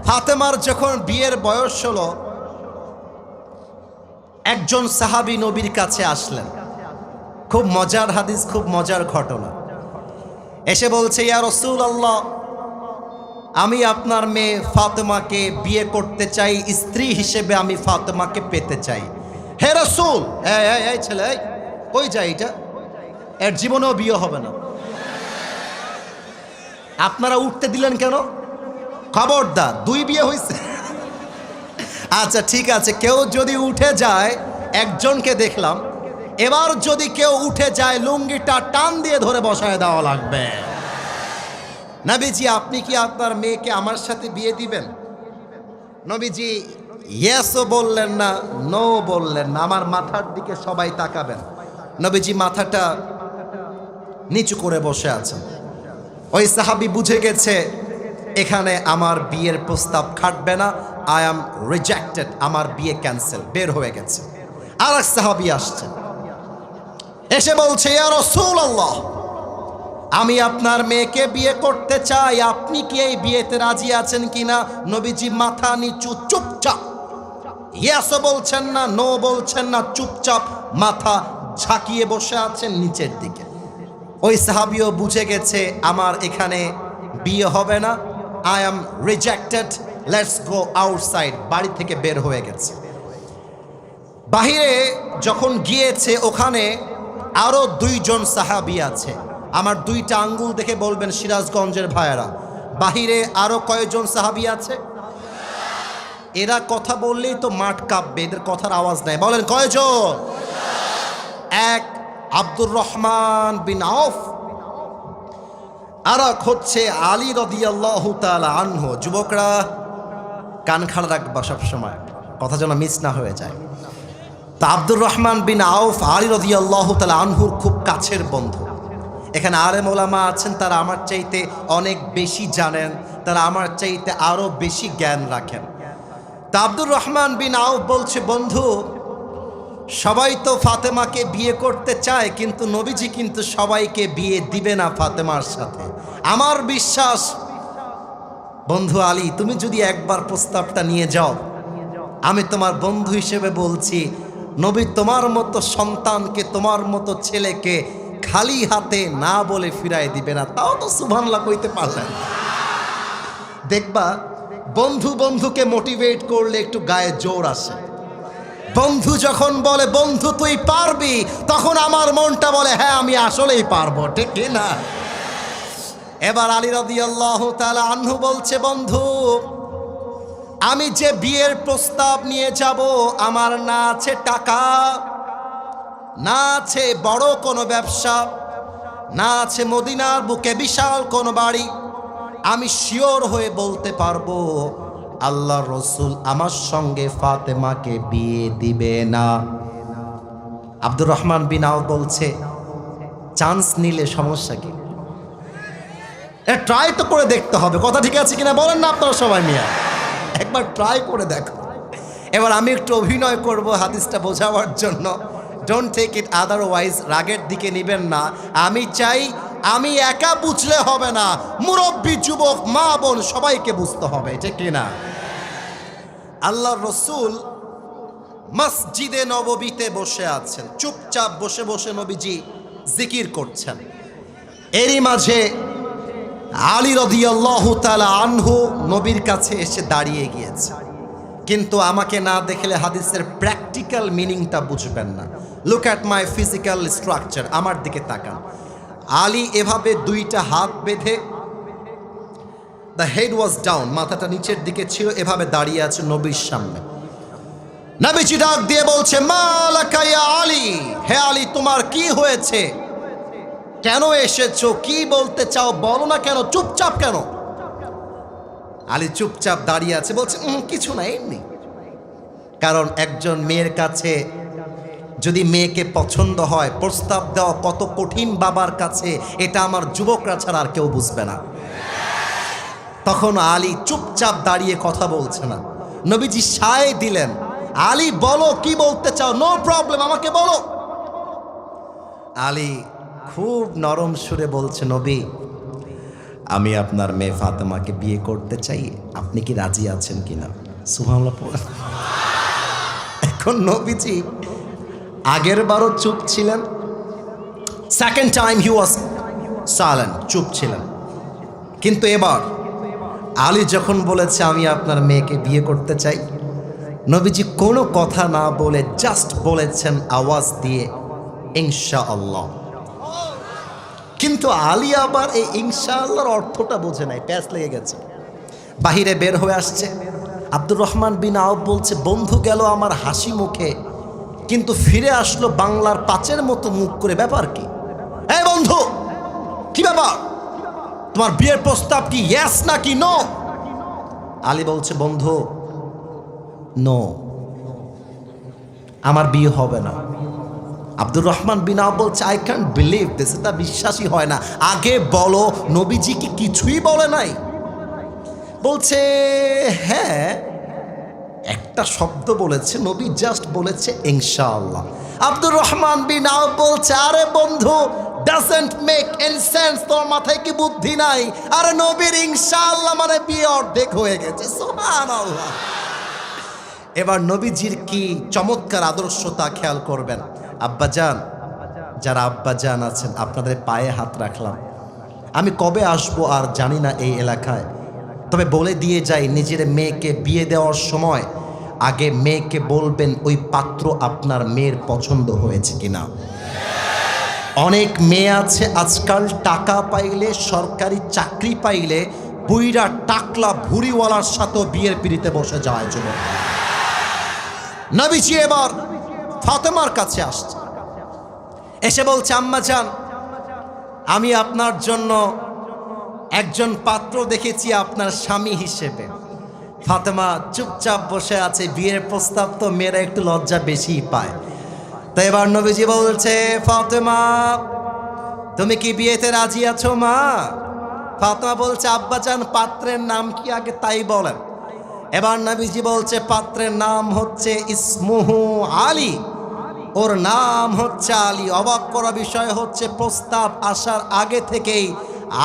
ফাতেমার যখন বিয়ের বয়স হলো, একজন সাহাবী নবীর কাছে আসলেন। খুব মজার হাদিস, খুব মজার ঘটনা। এসে বলছে, ইয়া রাসূলুল্লাহ, আমি আপনার মেয়ে ফাতেমাকে বিয়ে করতে চাই, স্ত্রী হিসেবে আমি ফাতেমাকে পেতে চাই। হে রাসূল, এই ছেলে, কই যায় এটা? এর জীবনেও বিয়ে হবে না। আপনারা উঠতে দিলেন কেন? খবরদার, 2 বিয়ে হয়েছে। আচ্ছা ঠিক আছে, কেউ যদি উঠে যায়, একজনকে দেখলাম, এবার যদি কেউ উঠে যায় লুঙ্গিটা টান দিয়ে ধরে বসায় দেওয়া লাগবে। নবীজি, আপনি কি আপনার মেয়েকে আমার সাথে বিয়ে দিবেন? নবীজি ইয়েসও বললেন না, নো বললেন না। আমার মাথার দিকে সবাই তাকাবেন। নবীজি মাথাটা নিচু করে বসে আছেন। ওই সাহাবী বুঝে গেছে এখানে আমার বিয়ের প্রস্তাব খাটবে না, আই অ্যাম রিজেক্টেড, আমার বিয়ে ক্যান্সেল, বের হয়ে গেছে। আর এক সাহাবী আসছে, এসে বলছে, ইয়া রাসূলুল্লাহ, আমি আপনার মেয়েকে বিয়ে করতে চাই, আপনি কি এই বিয়েতে রাজি আছেন কিনা? নবীজি মাথা নিচু, চুপচাপ, ইয়েসও বলছেন না, নো বলছেন না, চুপচাপ মাথা ঝাঁকিয়ে বসে আছেন নিচের দিকে। ওই সাহাবীও বুঝে গেছে আমার এখানে বিয়ে হবে না, I am rejected, let's go outside, বাড়ি থেকে বের হয়ে গেছে। বাহিরে যখন গিয়েছে, ওখানে আরো 2 জন সাহাবী আছে। আমার 2টা আঙ্গুল দেখে বলবেন সিরাজগঞ্জের ভাইয়েরা, বাহিরে আরো কয়জন সাহাবী আছে? এরা কথা বললেই তো মাঠ কাঁপবে, এদের কথার আওয়াজ নাই। বলেন কয়জন? 1 আব্দুর রহমান বিন আউফ, আর এক হচ্ছে আলী রাদিয়াল্লাহু তাআলা আনহু। যুবকরা কান খাড়া রাখবা সবসময়, কথা যেন মিস না হয়ে যায়। তা আব্দুর রহমান বিন আউফ আলী রাদিয়াল্লাহু তাআলা আনহুর খুব কাছের বন্ধু। এখানে আলেম ওলামা আছেন, তারা আমার চাইতে অনেক বেশি জানেন, তারা আমার চাইতে আরো বেশি জ্ঞান রাখেন। তা আব্দুর রহমান বিন আউফ বলছে, বন্ধু, সবাই তো ফাতেমাকে বিয়ে করতে চায়, কিন্তু নবীজি কিন্তু সবাইকে বিয়ে দিবে না ফাতেমার সাথে। আমার বিশ্বাস, বন্ধু আলী, তুমি যদি একবার প্রস্তাবটা নিয়ে যাও, আমি তোমার বন্ধু হিসেবে বলছি, নবী তোমার মতো সন্তানকে, তোমার মতো ছেলেকে খালি হাতে না বলে ফিরায় দিবে না। তাও তো সুবহানাল্লাহ কইতে পারলেন। দেখবা, বন্ধু বন্ধুকে মোটিভেট করলে একটু গায়ে জোর আসে। বন্ধু যখন বলে, বন্ধু তুই পারবি, তখন আমার মনটা বলে, হ্যাঁ আমি আসলেই পারবো, ঠিক না? এবার আলী রাদিয়াল্লাহু তাআলা আনহু বলছে, বন্ধু, আমি যে বিয়ের প্রস্তাব নিয়ে যাব, আমার না আছে টাকা, না আছে বড় কোনো ব্যবসা, না আছে মদিনার বুকে বিশাল কোনো বাড়ি, আমি শিওর হয়ে বলতে পারবো আল্লাহর রাসূল আমার সঙ্গে ফাতেমাকে বিয়ে দিবে না। আব্দুর রহমান বিন আউফ বলছে, চান্স নিলে সমস্যা কি? ট্রাই তো করে দেখতে হবে, কথা ঠিক আছে কিনা বলেন না আপনারা সবাই মিয়া, একবার ট্রাই করে দেখো। এবার আমি একটু অভিনয় করব হাদিসটা বোঝাবার জন্য। ডোন্ট টেক ইট আদারওয়াইজ, রাগের দিকে নেবেন না। আমি চাই আমি একা বুঝলে হবে না, মুরব্বী, যুবক, মা, বোন সবাইকে বুঝতে হবে, ঠিক কিনা? আল্লাহর রাসূল মসজিদে নববীতে বসে আছেন, চুপচাপ বসে বসে নবীজি জিকির করছেন। এরই মাঝে আলী রাদিয়াল্লাহু তাআলা আনহু নবীর কাছে এসে দাঁড়িয়ে গিয়েছে। কিন্তু আমাকে না দেখলে হাদিসের প্র্যাকটিক্যাল মিনিংটা বুঝবেন না। Look at my physical structure, আমার দিকে তাকান। আলী এভাবে 2টা হাত বেঁধে, দ্য হেড ওয়াজ ডাউন, মাথাটা নিচের দিকে ছিল, এভাবে দাঁড়িয়ে আছে নবীর সামনে। নবীজি ডাক দিয়ে বলছে, মালাকা ইয়া আলী, হে আলী তোমার কি হয়েছে? কেন এসেছো? কি বলতে চাও? বলো না কেন? চুপচাপ কেন? আলী চুপচাপ দাঁড়িয়ে আছে, বলছে কিছু না, এমনি। কারণ একজন মেয়ের কাছে যদি মেয়েকে পছন্দ হয়, প্রস্তাব দেওয়া কত কঠিন বাবার কাছে, এটা আমার যুবকরা ছাড়া আর কেউ বুঝবে না। তখন আলী চুপচাপ দাঁড়িয়ে কথা বলছে না। নবীজি সায় দিলেন, আলী বলো কি বলতে চাও, নো প্রবলেম, আমাকে বলো। আলী খুব নরম সুরে বলছে, নবী আমি আপনার মেয়ে ফাতেমাকে বিয়ে করতে চাই, আপনি কি রাজি আছেন কিনা? সুবহানাল্লাহ পড়েন। এখন নবীজি আগের বারও চুপ ছিলেন, second time he was silent, চুপ ছিলেন। কিন্তু এবার আলী যখন বলেছে আমি আপনার মেয়েকে বিয়ে করতে চাই, নবীজি কোনো কথা না বলে জাস্ট বলেছেন আওয়াজ দিয়ে, ইনশাআল্লাহ। কিন্তু আলী আবার এই ইনশাআল্লাহর অর্থটা বোঝে নাই, প্যাচ লেগে গেছে। বাহিরে বের হয়ে আসছে, আব্দুর রহমান বিন আউফ বলছে বন্ধু গেল আমার হাসি মুখে, কিন্তু ফিরে আসলো বাংলার পাঁচের মতো মুখ করে। ব্যাপার কি? এই বন্ধু, কি ব্যাপার? তোমার বিয়ের প্রস্তাব কি ইয়েস নাকি নো? আলী বলছে বন্ধু নো, আমার বিয়ে হবে না। আব্দুর রহমান বিন আউফ বলছে আই ক্যান্ট বিলিভ দিস, এটা বিশ্বাসই হয় না। আগে বলো, নবীজি কি কিছুই বলে নাই? বলছে হ্যাঁ, একটা শব্দ বলেছে, নবী জাস্ট বলেছে ইনশাআল্লাহ। আব্দুর রহমান বিন আউফ বলছে আরে বন্ধু, ডাজন্ট মেক এনি সেন্স, তোর মাথায় কি বুদ্ধি নাই? আরে নবীর ইনশাআল্লাহ মানে বিয়ে অর্ধেক হয়ে গেছে। সুবহানাল্লাহ। এবার নবীজির কি চমৎকার আদর্শতা খেয়াল করবেন। আব্বাজান, যারা আব্বাজান আছেন আপনাদের পায়ে হাত রাখলাম। আমি কবে আসবো আর জানি না এই এলাকায়, তবে বলে দিয়ে যাই, নিজের মেয়েকে বিয়ে দেওয়ার সময় আগে মেয়েকে বলবেন ওই পাত্র আপনার মেয়ের পছন্দ হয়েছে কিনা। অনেক মেয়ে আছে আজকাল টাকা পাইলে, সরকারি চাকরি পাইলে বুইরা টাকলা ভুড়িওয়ালার সাথে বিয়ের পিড়িতে বসে যায় যুবক। নবীজি এবার ফাতেমার কাছে আসছে, এসে বলছে আম্মা জান, আমি আপনার জন্য একজন পাত্র দেখেছি আপনার স্বামী হিসেবে। ফাতেমা চুপচাপ বসে আছে, বিয়ের প্রস্তাব তো মেয়েরা একটু লজ্জা বেশি পায়। তো এবার নবীজি বলছে ফাতেমা তুমি কি বিয়েতে রাজি আছো মা? ফাতেমা বলছে আব্বাজান পাত্রের নাম কি আগে তাই বলেন। এবার নবীজি বলছে পাত্রের নাম হচ্ছে ইসমুহু আলী, ওর নাম হচ্ছে আলী। অবাক করা বিষয় হচ্ছে প্রস্তাব আসার আগে থেকেই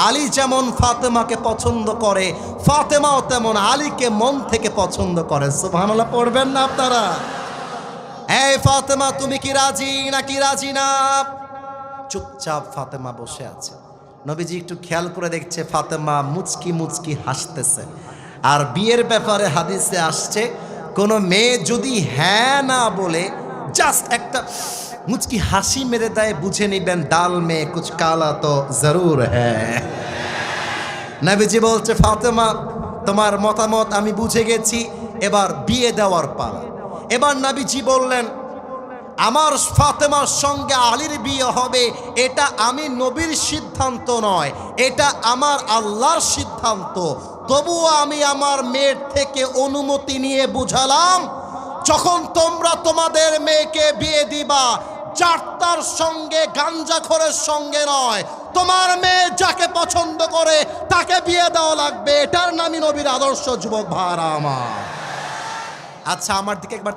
আলী যেমন ফাতেমাকে পছন্দ করে, ফাতেমাও তেমন আলীকে মন থেকে পছন্দ করে। সুবহানাল্লাহ পড়বেন না আপনারা? এই ফাতেমা তুমি কি রাজি নাকি রাজি না? চুপচাপ ফাতেমা বসে আছে। নবীজি একটু খেয়াল করে দেখছে ফাতেমা মুচকি মুচকি হাসতেছে। আর বিয়ের ব্যাপারে হাদিসে আসছে কোনো মেয়ে যদি হ্যাঁ না বলে জাস্ট একটা মুচকি হাসি মেরে দেয়, বুঝে নিবেন ডাল মে কুছ কালা তো জরুর হ্যাঁ। নবীজি বলছে ফাতেমা তোমার মতামত আমি বুঝে গেছি, এবার বিয়ে দেওয়ার পালা। এবার নবীজি বললেন আমার ফাতেমার সঙ্গে আলীর বিয়ে হবে, এটা আমি নবীর সিদ্ধান্ত নয়, এটা আমার আল্লাহর সিদ্ধান্ত। তবুও আমি আমার মেয়ের থেকে অনুমতি নিয়ে বুঝালাম, যখন তোমরা তোমাদের মেয়েকে বিয়ে দিবা যার সঙ্গে গাঞ্জাখোরের সঙ্গে নয়, তোমার মেয়ে যাকে পছন্দ করে তাকে বিয়ে দেওয়া লাগবে। এটার নামই নবীর আদর্শ। যুবক ভাইরা আমার, আচ্ছা আমার দিকে একবার